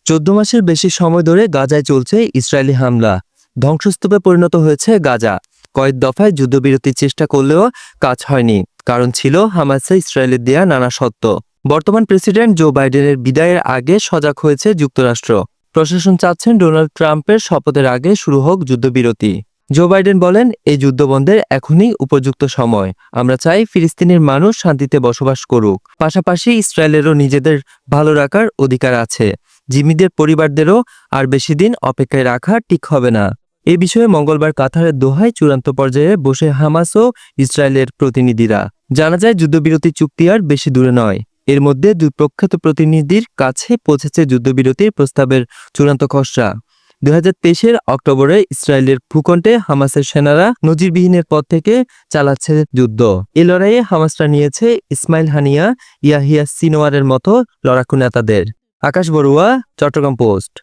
14 মাসের বেশি সময় ধরে গাজায় চলছে ইসরায়েলি হামলা। ধ্বংসস্তূপে পরিণত হয়েছে গাজা। কয়েক দফায় যুদ্ধবিরতির চেষ্টা করলেও কাজ হয়নি, কারণ ছিল হামাসে ইসরায়েলের দেয়া নানা শর্ত। বর্তমান প্রেসিডেন্ট জো বাইডেনের বিদায়ের আগে সজাগ হয়েছে যুক্তরাষ্ট্র। প্রশাসন চাচ্ছেন ডোনাল্ড ট্রাম্পের শপথের আগে শুরু হোক যুদ্ধবিরতি। জো বাইডেন বলেন, এই যুদ্ধবন্ধের এখনই উপযুক্ত সময়। আমরা চাই ফিলিস্তিনের মানুষ শান্তিতে বসবাস করুক, পাশাপাশি ইসরায়েলেরও নিজেদের ভালো রাখার অধিকার আছে। জিম্মিদের পরিবারদেরও আর বেশি দিন অপেক্ষায় রাখা ঠিক হবে না। এ বিষয়ে মঙ্গলবার কাতারের দোহায় চূড়ান্ত পর্যায়ে বসে হামাস ও ইসরায়েলের প্রতিনিধিরা। জানা যায়, যুদ্ধবিরতি চুক্তি আর বেশি দূরে নয়। এর মধ্যে দুই প্রখ্যাত প্রতিনিধির কাছে পৌঁছেছে যুদ্ধবিরতির প্রস্তাবের চূড়ান্ত খসড়া। 2023-এর অক্টোবরে ইসরায়েলের ভূখণ্ডে হামাসের সেনারা নজিরবিহীনের পথ থেকে চালাচ্ছে যুদ্ধ। এ লড়াইয়ে হামাসরা নিয়েছে ইসমাইল হানিয়া, ইয়াহিয়া সিনোয়ারের মতো লড়াকু নেতাদের। আকাশ বড়ুয়া, চট্টগ্রাম পোস্ট।